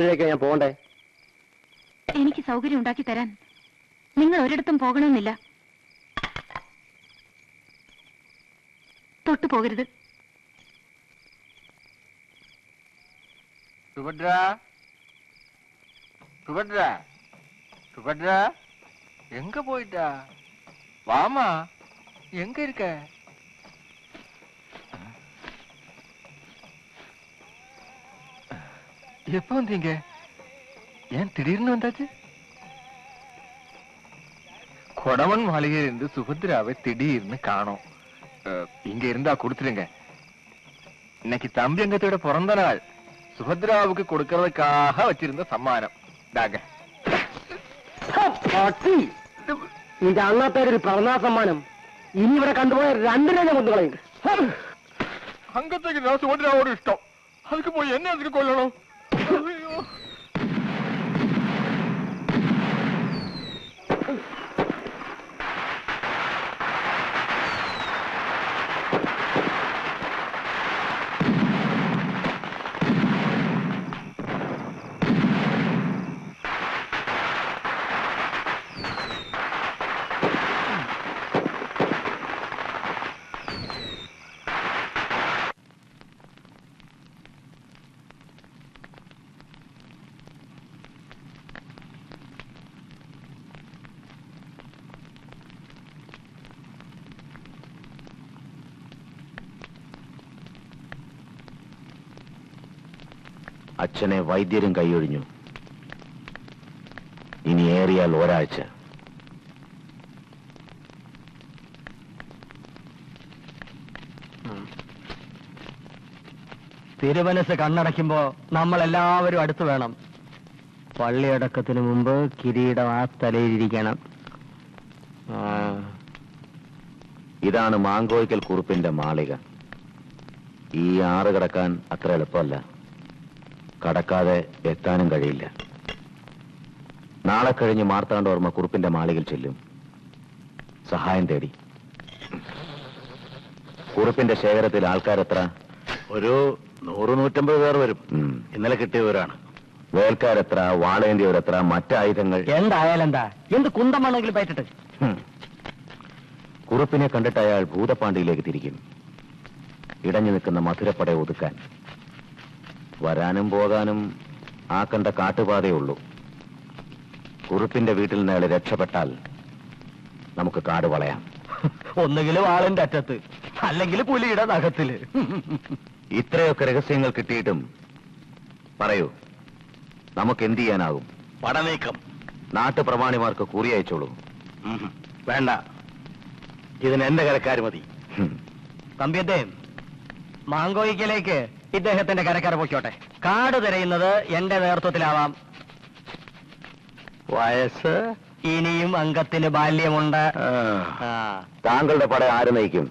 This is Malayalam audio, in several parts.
ഞാൻ പോകണ്ടേ? എനിക്ക് സൗകര്യം ഉണ്ടാക്കി തരാൻ നിങ്ങൾ ഒരിടത്തും പോകണമെന്നില്ല. തൊട്ടു പോകരുത്. സുഭദ്ര, സുഭദ്ര, സുഭദ്ര, எங்க போயிட்டா? வாமா, எங்க இருக்க? எப்ப வந்தீங்க? ஏன் திடீர்னு வந்தாச்சு? கொடவன் மாளிகையில் இருந்து சுபத்ராவை திடீர்னு காணோம். இங்க இருந்தா கொடுத்துருங்க. இன்னைக்கு தம்பி அங்கத்தோட பிறந்த நாள். சுபத்ராவுக்கு கொடுக்கறதுக்காக வச்சிருந்த சம்மானம் தாங்க. നിന്റെ അന്നത്തെ ഒരു പിറന്നാ സമ്മാനം ഇനി ഇവിടെ കണ്ടുപോയ രണ്ടിനെ കൊണ്ടുകളയും. അങ്കത്തേക്ക് ഞാൻ സുഭദ്രാവോട് ഇഷ്ടം. அதுக்கு போய் என்ன அதுக்கு கொள்ளணும்? അച്ഛനെ വൈദ്യരും കൈയൊഴിഞ്ഞു. ഇനി ഏറിയാൽ ഒരാഴ്ച. തിരുമനസ് കണ്ണടയ്ക്കുമ്പോ നമ്മൾ എല്ലാവരും അടുത്ത് വേണം. പള്ളിയടക്കത്തിന് മുമ്പ് കിരീടം ആ തലയിലിരിക്കണം. ഇതാണ് മാങ്കോയ്ക്കൽ കുറുപ്പിന്റെ മാളിക. ഈ ആറ് കടക്കാൻ അത്ര എളുപ്പമല്ല. കടക്കാതെ എത്താനും കഴിയില്ല. നാളെ കഴിഞ്ഞ് മാർത്താണ്ഡവർമ്മ കുറുപ്പിന്റെ മാളികയിൽ ചെല്ലും, സഹായം തേടി. കുറുപ്പിന്റെ ശേഖരത്തിൽ ആൾക്കാരെത്ര? ഒരു 100-150 പേർ വരും. ഇന്നലെ കിട്ടിയവരാണ്. വേൽക്കാരെത്ര? വാളേന്തിയവരെത്ര? മറ്റായുധങ്ങൾ? എന്തായാലെന്താ, എന്ത് കുന്തമാണെങ്കിലും പറ്റിട്ട്. കുറുപ്പിനെ കണ്ടിട്ട് അയാൾ ഭൂതപ്പാണ്ടിയിലേക്ക് തിരിക്കും, ഇടഞ്ഞു നിൽക്കുന്ന മധുരപ്പടയെ ഒതുക്കാൻ. വരാനും പോകാനും ആ കണ്ട കാട്ടുപാതയുള്ളൂ. കുറുപ്പിന്റെ വീട്ടിൽ നിന്ന് അയാൾ രക്ഷപ്പെട്ടാൽ നമുക്ക് കാട് വളയാം. ഒന്നുകിലും ആളിന്റെ അറ്റത്ത്, അല്ലെങ്കിൽ പുലിയുടെ നഖത്തില്. ഇത്രയൊക്കെ രഹസ്യങ്ങൾ കിട്ടിയിട്ടും പറയൂ, നമുക്ക് എന്ത് ചെയ്യാനാകും? പടനീക്കം. നാട്ടുപ്രമാണിമാർക്ക് കുറി അയച്ചോളൂ. വേണ്ട, ഇതിന് എന്റെ കരക്കാർ മതി. തമ്പിയത്തെ മാങ്കോയിക്കലേക്ക് ഇദ്ദേഹത്തിന്റെ കരക്കാർ പൊയ്ക്കോട്ടെ. കാട് തിരയുന്നത് എന്റെ നേതൃത്വത്തിലാവാം. വയസ്സ് ഇനിയും അംഗത്തിന് ബാല്യമുണ്ട്. താങ്കളുടെ പട ആര് നയിക്കും?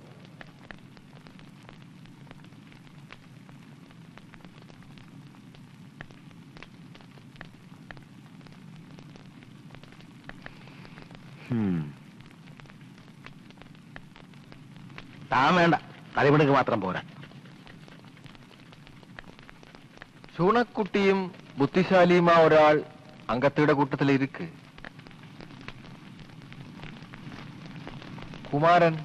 താൻ വേണ്ട, കളിമിടുക്ക് മാത്രം പോരാ. சூனக்குட்டியும் புத்திசாலியுமா ஒரு ஆள் அங்கத்தோட கூட்டத்தில் இருக்கு. குமாரன்.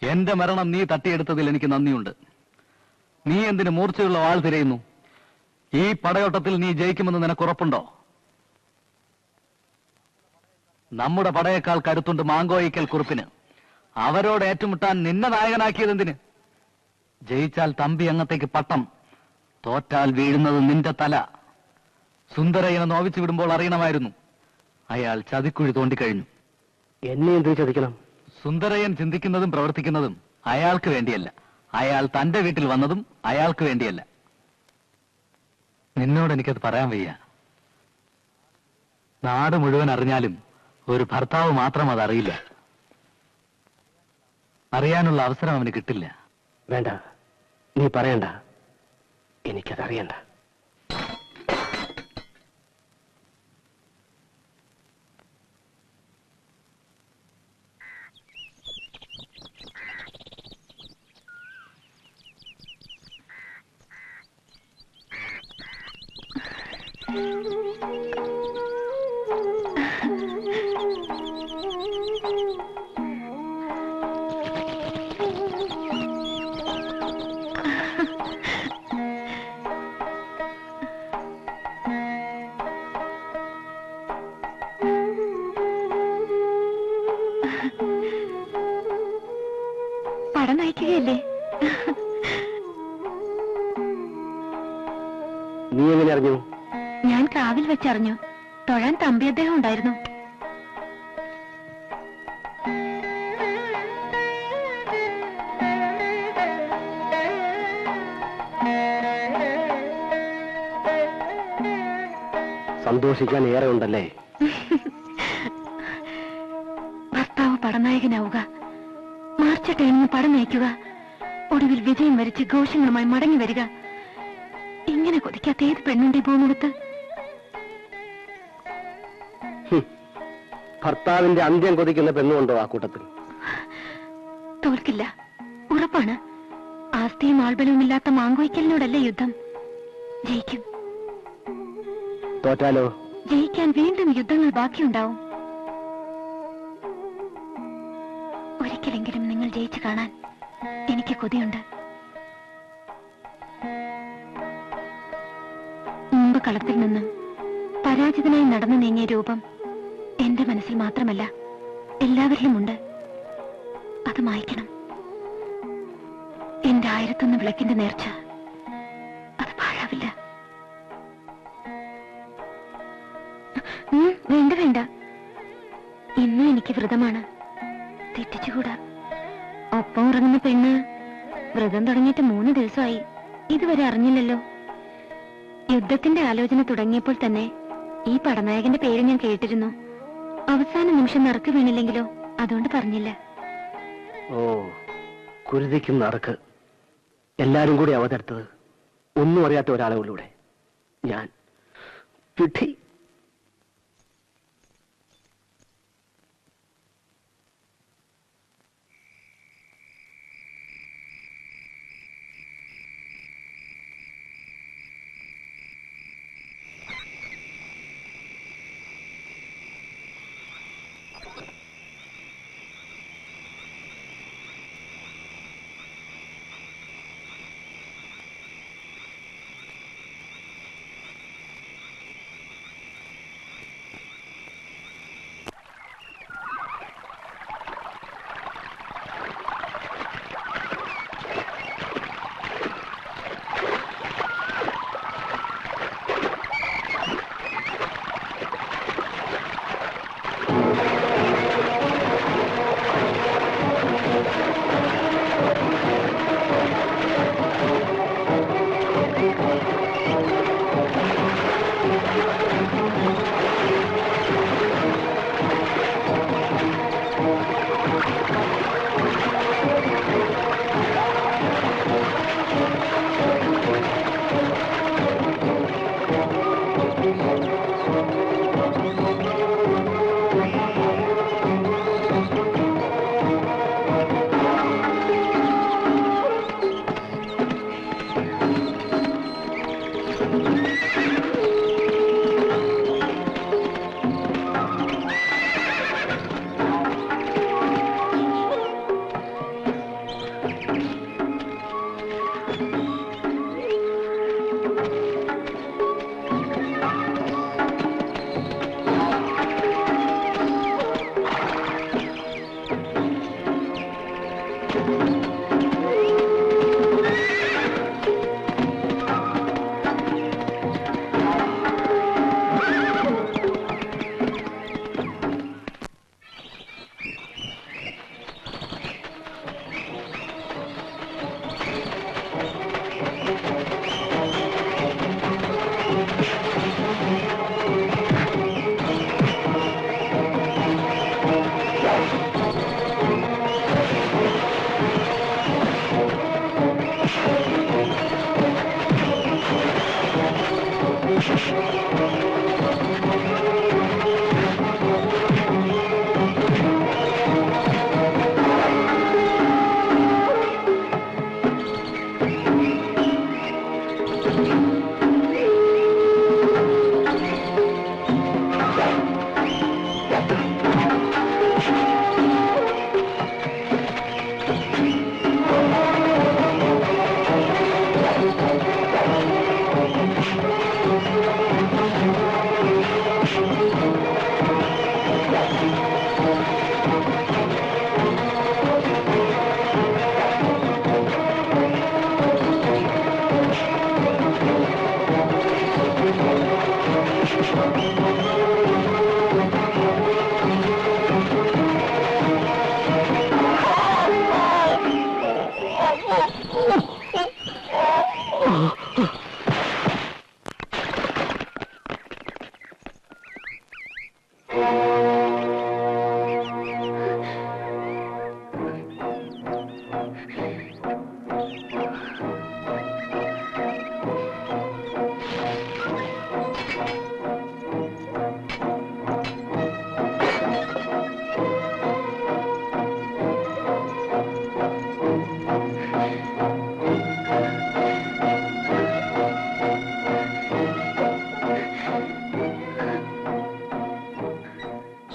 എന്റെ മരണം നീ തട്ടിയെടുത്തതിൽ എനിക്ക് നന്ദിയുണ്ട്. നീ എന്തിന് മൂർച്ചയുള്ള വാൾ തിരയുന്നു? ഈ പടയോട്ടത്തിൽ നീ ജയിക്കുമെന്ന് നിനക്കുറപ്പുണ്ടോ? നമ്മുടെ പടയേക്കാൾ കരുത്തുണ്ട് മാങ്കോയിക്കൽ കുറുപ്പിന്. അവരോട് ഏറ്റുമുട്ടാൻ നിന്നെ നായകനാക്കിയതെന്തിന്? ജയിച്ചാൽ തമ്പി അങ്ങത്തേക്ക് പട്ടം, തോറ്റാൽ വീഴുന്നത് നിന്റെ തല. സുന്ദരയ്യനെ നോവിച്ചു വിടുമ്പോൾ അറിയണമായിരുന്നു, അയാൾ ചതിക്കുഴി തോണ്ടിക്കഴിഞ്ഞു. എന്നെ എന്ത് ചതിക്കണം? സുന്ദരയ്യൻ ചിന്തിക്കുന്നതും പ്രവർത്തിക്കുന്നതും അയാൾക്ക് വേണ്ടിയല്ല. അയാൾ തന്റെ വീട്ടിൽ വന്നതും അയാൾക്ക് വേണ്ടിയല്ല. നിന്നോട് എനിക്കത് പറയാൻ വയ്യ. നാട് മുഴുവൻ അറിഞ്ഞാലും ഒരു ഭർത്താവ് മാത്രം അതറിയില്ല. അറിയാനുള്ള അവസരം അവന് കിട്ടില്ല. വേണ്ട, നീ പറയണ്ട, എനിക്കതറിയണ്ട. പടം നയിക്കുകയല്ലേ? നീ എങ്ങനെ അറിഞ്ഞു? ഞാൻ കാവിൽ വെച്ചറിഞ്ഞു. തൊഴാൻ തമ്പി അദ്ദേഹം ഉണ്ടായിരുന്നു. സന്തോഷിക്കാൻ ഏറെ ഉണ്ടല്ലേ? ഭർത്താവ് പടനായകനാവുക, മാർച്ചട്ടേണെന്ന് പടം നയിക്കുക, ഒടുവിൽ വിജയം വരിച്ച് ഘോഷങ്ങളുമായി മടങ്ങി വരിക. ഇങ്ങനെ കൊതിക്കാത്ത ഏത് പെണ്ണുണ്ടി പോകുന്നിടത്ത്? ഭർത്താവിന്റെ അന്ത്യം കൊതിക്കുന്ന പെണ്ണുണ്ടോ ആ കൂട്ടത്തിൽ? തോൽക്കില്ല, ഉറപ്പാണ്. ആസ്തിയും ആൾബലവും ഇല്ലാത്ത മാങ്കോയ്ക്കലിനോടല്ലേ യുദ്ധം. ജയിക്കും. തോറ്റാലോ? ജയിക്കാൻ വീണ്ടും യുദ്ധങ്ങൾ ബാക്കിയുണ്ടാവും. ഒരിക്കലെങ്കിലും നിങ്ങൾ ജയിച്ചു കാണാൻ എനിക്ക് കൊതിയുണ്ട്. മുമ്പ് കളത്തിൽ നിന്നും പരാജിതനായി നടന്നു നീങ്ങിയ രൂപം എന്റെ മനസ്സിൽ മാത്രമല്ല, എല്ലാവരിലുമുണ്ട്. അത് മായ്ക്കണം. എന്റെ 1001 വിളക്കിന്റെ നേർച്ച അത് പാഴാവില്ല. വേണ്ട വേണ്ട, ഇന്ന് എനിക്ക് വ്രതമാണ്. തെറ്റിച്ചുകൂടാ. ഒപ്പം ഉറങ്ങുന്ന പെണ്ണ് വ്രതം തുടങ്ങിയിട്ട് 3 ദിവസമായി. ഇതുവരെ അറിഞ്ഞില്ലല്ലോ. യുദ്ധത്തിന്റെ ആലോചന തുടങ്ങിയപ്പോൾ തന്നെ ഈ പടനായകന്റെ പേര് ഞാൻ കേട്ടിരുന്നു. അവസാന നിമിഷം നറുക്ക് വീണില്ലെങ്കിലോ, അതുകൊണ്ട് പറഞ്ഞില്ല. ഓ, കുരുതിക്കും നറുക്ക്. എല്ലാരും കൂടി അവതടുത്തത് ഒന്നും അറിയാത്ത ഒരാളെ ഉള്ളൂടെ. ഞാൻ വിധി.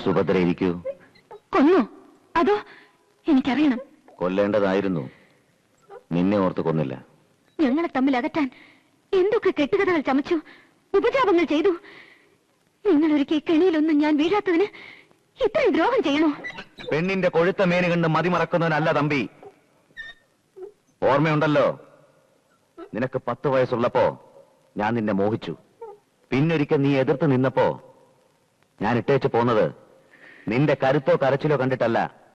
സുഭദ്ര ഇരിക്കൂ. കൊന്നോ? അതോ? എനിക്കറിയണം. കൊല്ലേണ്ടതായിരുന്നു. നിന്നെ ഓർത്ത് കൊന്നില്ല. ഞങ്ങളെ തമ്മിൽ അകറ്റാൻ എന്തൊക്കെ കെട്ടുകഥകൾ ചമച്ചു, ഉപജാപങ്ങൾ ചെയ്തു. നിങ്ങളൊരിക്കൽ കെണിയിലൊന്നും ഞാൻ വീഴാത്തതിന് ഇത്രയും ദ്രോഹം ചെയ്യണോ? പെണ്ണിന്റെ കൊഴുത്ത മേന് കണ്ട് മതിമറക്കുന്നവനല്ല തമ്പി. ഓർമ്മയുണ്ടല്ലോ, നിനക്ക് 10 വയസ്സുള്ളപ്പോ ഞാൻ നിന്നെ മോഹിച്ചു. പിന്നൊരിക്കൽ നീ എതിർത്ത് നിന്നപ്പോ ഞാൻ ഇട്ടേച്ച് പോന്നത് നിന്റെ കരുത്തോ കരച്ചിലോ കണ്ടിട്ടല്ല,